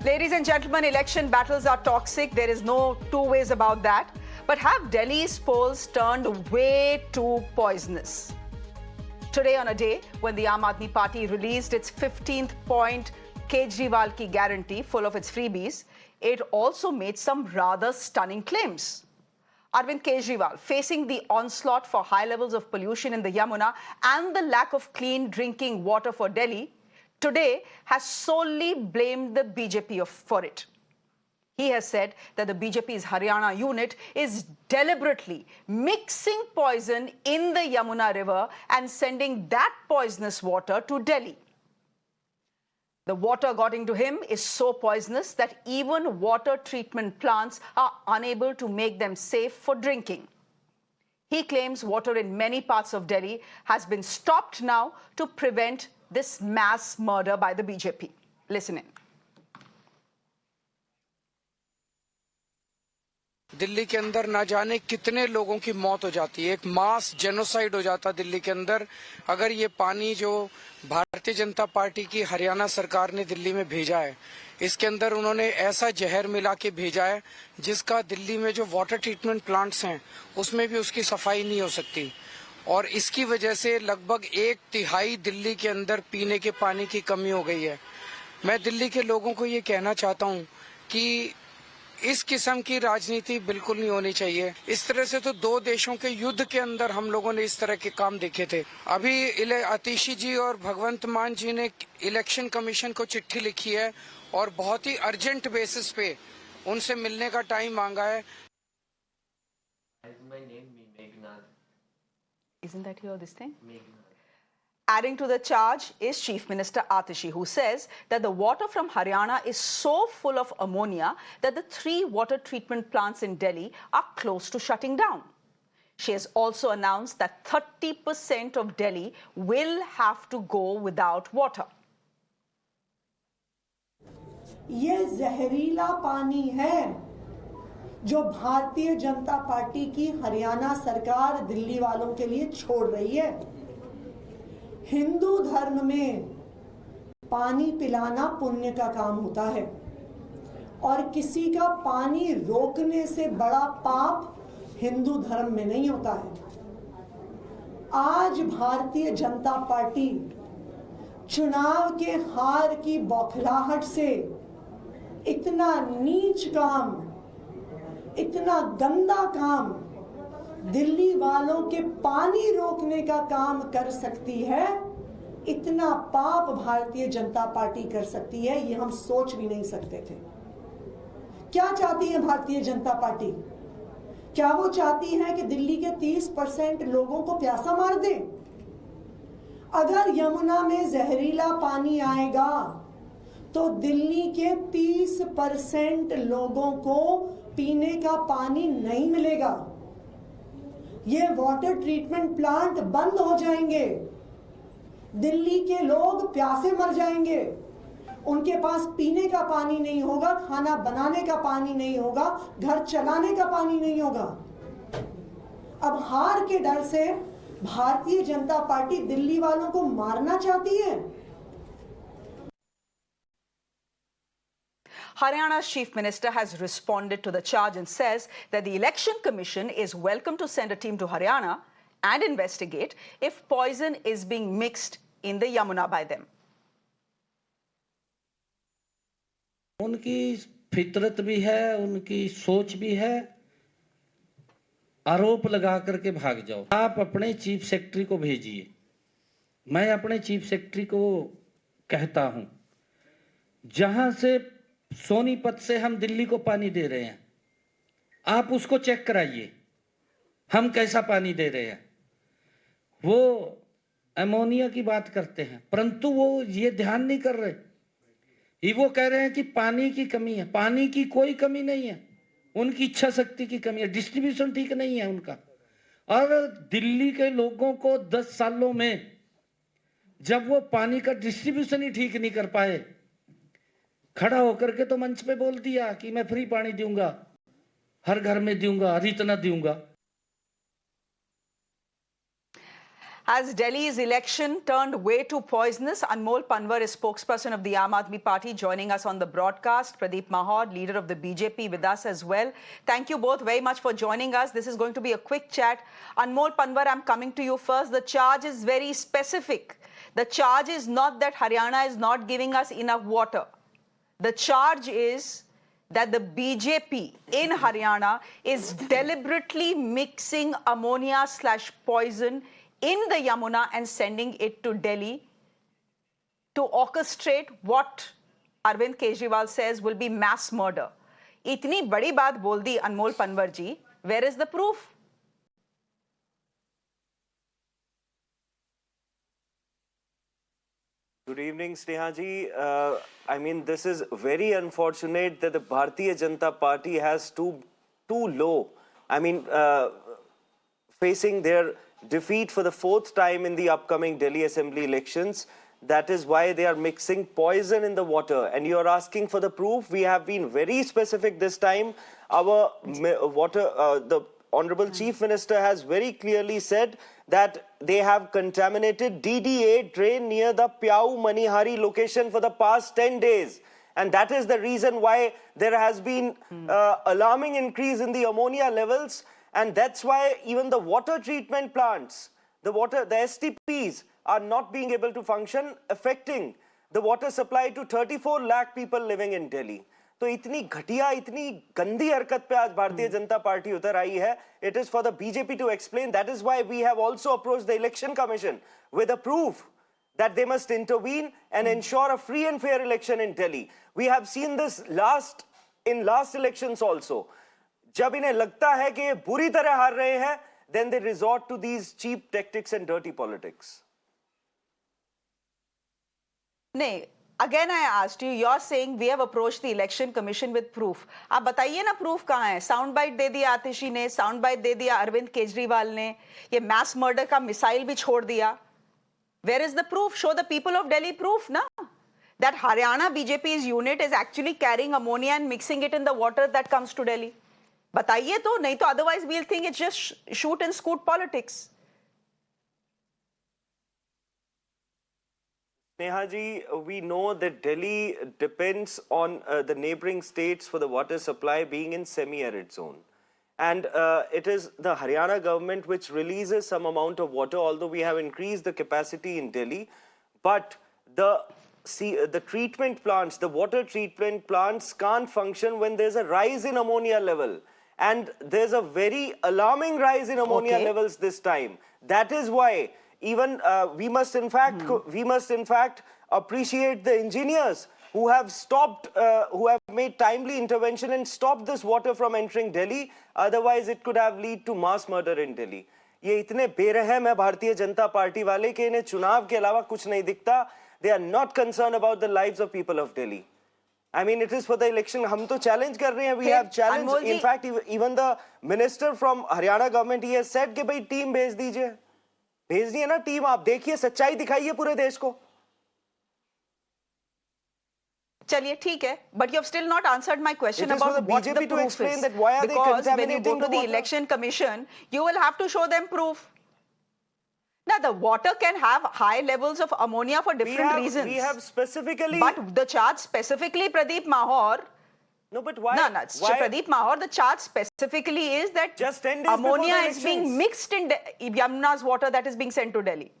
Ladies and gentlemen, election battles are toxic. There is no two ways about that. But have Delhi's polls turned way too poisonous? Today, on a day when the Aam Aadmi Party released its 15th point Kejriwal ki guarantee full of its freebies, it also made some rather stunning claims. Arvind Kejriwal, facing the onslaught for high levels of pollution in the Yamuna and the lack of clean drinking water for Delhi, today has solely blamed the BJP for it. He has said that the BJP's Haryana unit is deliberately mixing poison in the Yamuna River and sending that poisonous water to Delhi. The water, according to him, is so poisonous that even water treatment plants are unable to make them safe for drinking. He claims water in many parts of Delhi has been stopped now to prevent this mass murder by the BJP. Listen in. Delhi के अंदर ना जाने कितने लोगों की मौत हो जाती है, एक मास जेनोसाइड हो जाता दिल्ली के अंदर अगर ये पानी जो भारतीय जनता पार्टी की हरियाणा सरकार ने दिल्ली में भेजा है, इसके अंदर उन्होंने ऐसा जहर मिला के भेजा है जिसका दिल्ली में जो वाटर ट्रीटमेंट प्लांट्स हैं उसमें भी उसकी सफाई नहीं हो सकती और इसकी वजह से लगभग 1/3 दिल्ली के अंदर पीने के पानी की कमी हो गई है। मैं दिल्ली के लोगों को ये कहना चाहता हूँ कि इस किस्म की राजनीति बिल्कुल नहीं होनी चाहिए। इस तरह से तो दो देशों के युद्ध के अंदर हम लोगों ने इस तरह के काम देखे थे। अभी आतिशी जी और भगवंत मान जी ने इलेक्शन कमीशन को चिट्ठी लिखी है और बहुत ही अर्जेंट बेसिस पे उनसे मिलने का टाइम मांगा है। Isn't that here, this thing? Adding to the charge is Chief Minister Atishi, who says that the water from Haryana is so full of ammonia that the 3 water treatment plants in Delhi are close to shutting down. She has also announced that 30% of Delhi will have to go without water. ये जहरीला पानी है जो Bharatiya Janata party की हरियाणा सरकार दिल्ली वालों के लिए छोड़ रही है। हिंदू धर्म में पानी पिलाना पुण्य का काम होता है और किसी का पानी रोकने से बड़ा पाप हिंदू धर्म में नहीं होता है। आज भारतीय जनता पार्टी चुनाव के हार की बौखलाहट से इतना नीच काम, इतना गंदा काम दिल्ली वालों के पानी रोकने का काम कर सकती है, इतना पाप भारतीय जनता पार्टी कर सकती है, ये हम सोच भी नहीं सकते थे। क्या चाहती है भारतीय जनता पार्टी? क्या वो चाहती है कि दिल्ली के 30% लोगों को प्यासा मार दे? अगर यमुना में जहरीला पानी आएगा तो दिल्ली के 30% लोगों को पीने का पानी नहीं मिलेगा। ये वाटर ट्रीटमेंट प्लांट बंद हो जाएंगे, दिल्ली के लोग प्यासे मर जाएंगे, उनके पास पीने का पानी नहीं होगा, खाना बनाने का पानी नहीं होगा, घर चलाने का पानी नहीं होगा। अब हार के डर से भारतीय जनता पार्टी दिल्ली वालों को मारना चाहती है। Haryana's Chief Minister has responded to the charge and says that the Election Commission is welcome to send a team to Haryana and investigate if poison is being mixed in the Yamuna by them. उनकी फितरत भी है, उनकी सोच भी है, आरोप लगा करके भाग जाओ। आप अपने चीफ सेक्रेटरी को भेजिए। मैं अपने चीफ सेक्रेटरी को कहता हूं, जहां से सोनीपत से हम दिल्ली को पानी दे रहे हैं, आप उसको चेक कराइए हम कैसा पानी दे रहे हैं। वो अमोनिया की बात करते हैं परंतु वो ये ध्यान नहीं कर रहे। वो कह रहे हैं कि पानी की कमी है। पानी की कोई कमी नहीं है, उनकी इच्छा शक्ति की कमी है, डिस्ट्रीब्यूशन ठीक नहीं है उनका। और दिल्ली के लोगों को 10 सालों में जब वो पानी का डिस्ट्रीब्यूशन ही ठीक नहीं कर पाए, खड़ा होकर के तो मंच पे बोल दिया कि मैं फ्री पानी दूंगा, हर घर में दूंगा, हर इतना दूंगा। As Delhi's election turned way too poisonous, Anmol Panwar is spokesperson of the Aam Aadmi Party, joining us on the broadcast. Pradeep Mahor, leader of the BJP, with us as well. Thank you both very much for joining us. This is going to be a quick chat. Anmol Panwar, I'm coming to you first. The charge is very specific. The charge is not that Haryana is not giving us enough water. The charge is that the BJP in Haryana is deliberately mixing ammonia/poison in the Yamuna and sending it to Delhi to orchestrate what Arvind Kejriwal says will be mass murder. इतनी बड़ी बात बोल दी अनमोल पनवर जी. Where is the proof? Good evening, Sneha ji. I mean, this is very unfortunate that the Bharatiya Janata Party has too low. I mean, facing their defeat for the 4th time in the upcoming Delhi Assembly elections. That is why they are mixing poison in the water. And you are asking for the proof. We have been very specific this time. Our the Honorable Chief Minister has very clearly said that they have contaminated DD8 drain near the Pyau Manihari location for the past 10 days. And that is the reason why there has been alarming increase in the ammonia levels. And that's why even the water treatment plants, the STPs are not being able to function, affecting the water supply to 34 lakh people living in Delhi. तो इतनी घटिया, इतनी गंदी हरकत पे आज Bharatiya Janata party उतर आई है. It is for the BJP to explain. That is why we have also approached the Election Commission with a proof that they must intervene and ensure a free and fair election in Delhi. We have seen this in last elections also. जब इन्हें लगता है कि ये बुरी तरह हार रहे हैं, then they resort to these cheap tactics and dirty politics. नहीं, again I asked you, you're saying we have approached the election commission with proof. आप बताइए ना proof कहाँ है? Sound bite दे दिया आतिशी ने, sound bite दे दिया अरविंद केजरीवाल ने, ये mass murder का मिसाइल भी छोड़ दिया. Where is the proof? Show the people of Delhi proof, na? That Haryana BJP's unit is actually carrying ammonia and mixing it in the water that comes to Delhi. बताइए तो, नहीं तो otherwise we'll think it's just shoot and scoot politics. Neha ji, we know that Delhi depends on the neighboring states for the water supply being in semi-arid zone. And it is the Haryana government which releases some amount of water, although we have increased the capacity in Delhi. But the treatment plants, the water treatment plants can't function when there's a rise in ammonia level. And there's a very alarming rise in ammonia levels this time. That is why even we must in fact appreciate the engineers who have stopped, who have made timely intervention and stopped this water from entering Delhi. Otherwise, it could have led to mass murder in Delhi. ये इतने बेरहम है Bharatiya Janata party वाले कि इन्हें चुनाव के अलावा कुछ नहीं दिखता. They are not concerned about the lives of people of Delhi. I mean, it is for the election. हम तो challenge कर रहे हैं. We have challenged. In fact, even the minister from Haryana government, he has said कि भाई team भेज दीजिए. भेजनी है ना टीम. आप देखिए, सच्चाई दिखाइए पूरे देश को. चलिए ठीक है, but you have still not answered my question about what the BJP proof to explain is. That why are because they when you go to the election commission, you will have to show them proof. Now, the water can have high levels of ammonia for different reasons. We have specifically... But the charge specifically, Pradeep Mahor... No, but why? No, Pradeep Mahor, the charge specifically is that just 10 days ammonia is being mixed in Yamuna's water that is being sent to Delhi.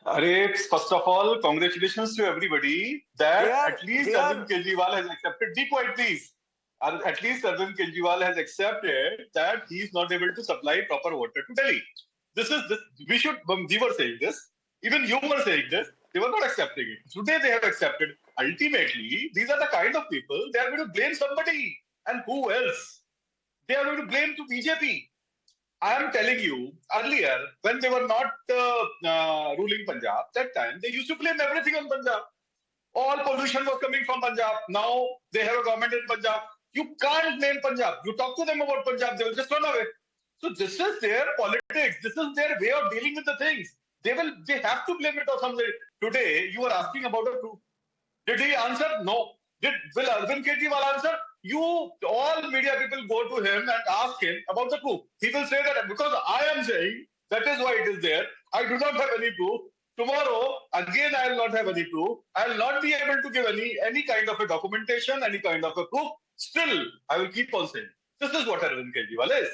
First of all, congratulations to everybody that at least Arvind Kejriwal has accepted. Be quiet, please. At least Arvind Kejriwal has accepted that he is not able to supply proper water to Delhi. We were saying this. Even you were saying this. They were not accepting it. Today they have accepted. Ultimately, these are the kind of people, they are going to blame somebody. And who else? They are going to blame to BJP. I am telling you, earlier, when they were not ruling Punjab, that time, they used to blame everything on Punjab. All pollution was coming from Punjab. Now, they have a government in Punjab. You can't blame Punjab. You talk to them about Punjab, they will just run away. So this is their politics. This is their way of dealing with the things. They have to blame it on somebody. Today, you are asking about a proof. Did he answer? No. Will Arvind Kejriwal answer? All media people go to him and ask him about the proof. He will say that because I am saying that is why it is there. I do not have any proof. Tomorrow, again, I will not have any proof. I will not be able to give any kind of a documentation, any kind of a proof. Still, I will keep on saying, this is what Arvind Kejriwal is.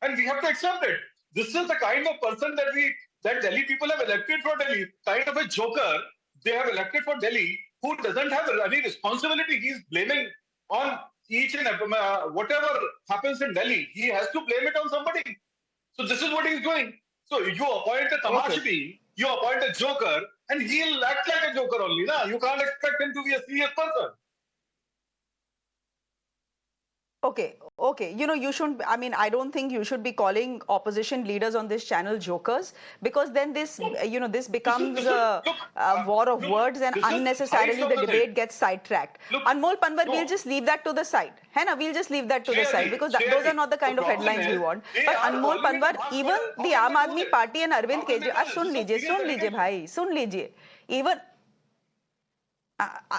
And we have to accept it. This is the kind of person that Delhi people have elected for Delhi, kind of a joker they have elected for Delhi who doesn't have any responsibility. He's blaming on each and every, whatever happens in Delhi, he has to blame it on somebody. So this is what he's doing. So you appoint a Tamashbi, you appoint a joker, and he'll act like a joker only. Na? You can't expect him to be a serious person. Okay. You know, you shouldn't, I mean, I don't think you should be calling opposition leaders on this channel jokers, because then this, you know, this becomes a war of words, and unnecessarily the debate gets sidetracked. Anmol Panwar, we'll just leave that to the side. Hai, we'll just leave that to the side, because those are not the kind of headlines we want. But Anmol Panwar, even the Aam Aadmi Party and Arvind Kejriwal, sun lijiye bhai, sun lijiye. Even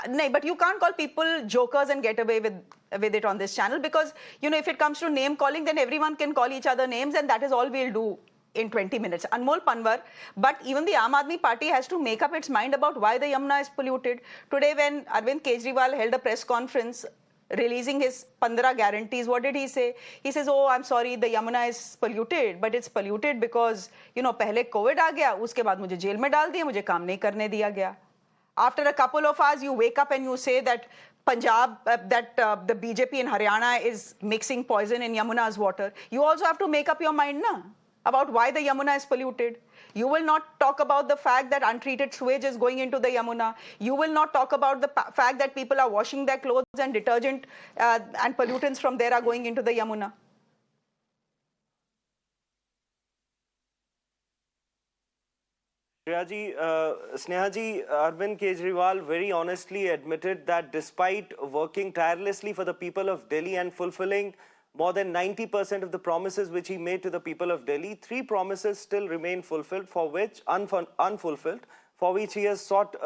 no, but you can't call people jokers and get away with it on this channel, because, you know, if it comes to name calling, then everyone can call each other names, and that is all we'll do in 20 minutes. Anmol Panwar, but even the Aam Aadmi Party has to make up its mind about why the Yamuna is polluted. Today, when Arvind Kejriwal held a press conference releasing his 15 guarantees, what did he say? He says, oh, I'm sorry, the Yamuna is polluted, but it's polluted because, you know, pehle COVID aa gaya, uske baad mujhe jail mein dal diya, mujhe kaam nahi karne diya gaya. After a couple of hours, you wake up and you say that Punjab, the BJP in Haryana is mixing poison in Yamuna's water. You also have to make up your mind na, about why the Yamuna is polluted. You will not talk about the fact that untreated sewage is going into the Yamuna. You will not talk about the fact that people are washing their clothes and detergent and pollutants from there are going into the Yamuna. Snehaji, Arvind Kejriwal very honestly admitted that despite working tirelessly for the people of Delhi and fulfilling more than 90% of the promises which he made to the people of Delhi, 3 promises still remain fulfilled, for which unfulfilled, for which he has sought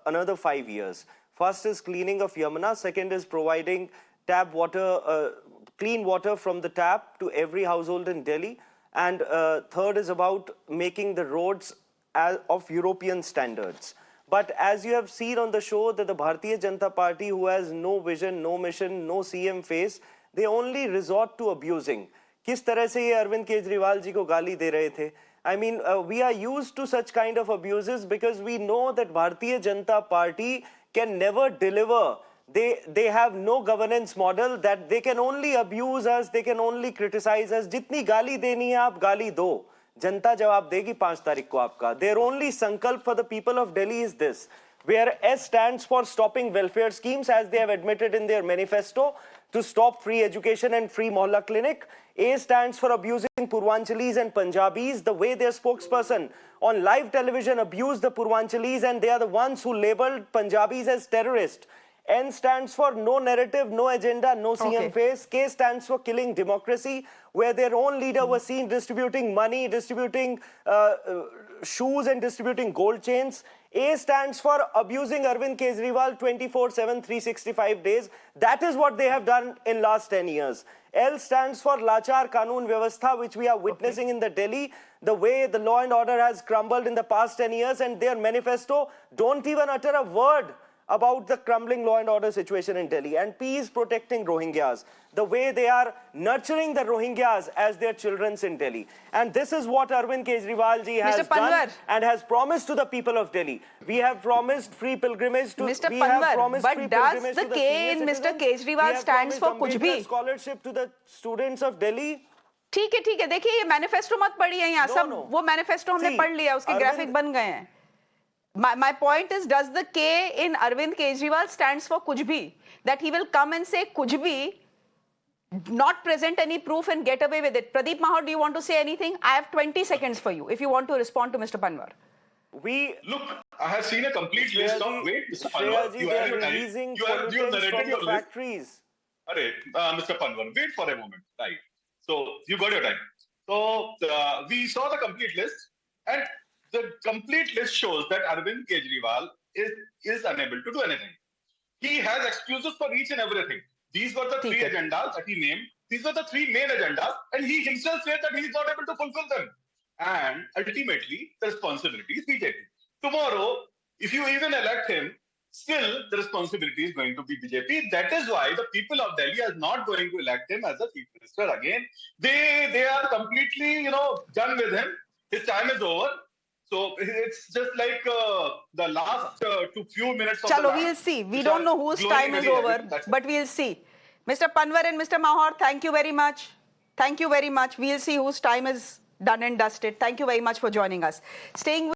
another 5 years. First is cleaning of Yamuna. Second is providing tap water, clean water from the tap to every household in Delhi. And third is about making the roads of European standards. But as you have seen on the show, that the Bharatiya Janata Party, who has no vision, no mission, no CM face, they only resort to abusing. Kis tarah se ye Arvind Kejriwal ji ko gali de rahe the? I mean, we are used to such kind of abuses because we know that Bharatiya Janata Party can never deliver. They have no governance model, that they can only abuse us, they can only criticize us. Jitni gali deni hai, aap gali do. जनता जवाब देगी 5 तारीख को आपका. Their only sankalp for the people of Delhi is this, where S stands for stopping welfare schemes, as they have admitted in their manifesto, to stop free education and free mohalla clinic. A stands for abusing Purvanchalis and Punjabis, the way their spokesperson on live television abused the Purvanchalis, and they are the ones who labeled Punjabis as terrorists. N stands for no narrative, no agenda, no CM face. K stands for killing democracy, where their own leader was seen distributing money, distributing shoes and distributing gold chains. A stands for abusing Arvind Kejriwal 24/7, 365 days. That is what they have done in last 10 years. L stands for Lachar Kanun Vyavastha, which we are witnessing in the Delhi, the way the law and order has crumbled in the past 10 years, and their manifesto don't even utter a word about the crumbling law and order situation in Delhi. And P is protecting Rohingyas, the way they are nurturing the Rohingyas as their children in Delhi. And this is what Arvind Kejriwal ji has done and has promised to the people of Delhi. We have promised free pilgrimage to Mr. Panwar, but does the K in Mr. Kejriwal stands for कुछ भी? Scholarship to the students of Delhi. ठीक है, देखिए ये manifesto मत पढ़िए यहाँ, सब वो मैनिफेस्टो हमने पढ़ लिया, उसके ग्राफिक बन गए हैं. My point is, does the K in Arvind Kejriwal stands for kuch bhi? That he will come and say kuch bhi, not present any proof and get away with it. Pradeep Mahar, do you want to say anything? I have 20 seconds for you if you want to respond to Mr. Panwar. Look, I have seen a complete list of... Wait, Mr. Panwar, you have your time. You have narrated your list. Mr. Panwar, wait for a moment. Right. So, you got your time. So, we saw the complete list, and the complete list shows that Arvind Kejriwal is unable to do anything. He has excuses for each and everything. These were the 3 agendas that he named. These were the 3 main agendas, and he himself said that he is not able to fulfill them. and ultimately the responsibility is BJP. Tomorrow, if you even elect him, still the responsibility is going to be BJP. That is why the people of Delhi are not going to elect him as a chief minister again. They are completely, done with him. His time is over. So it's just like the last few minutes of Chalo, the we'll see. We don't know whose time is over, but we'll see. Mr. Panwar and Mr. Mahar, thank you very much. Thank you very much. We'll see whose time is done and dusted. Thank you very much for joining us. Staying with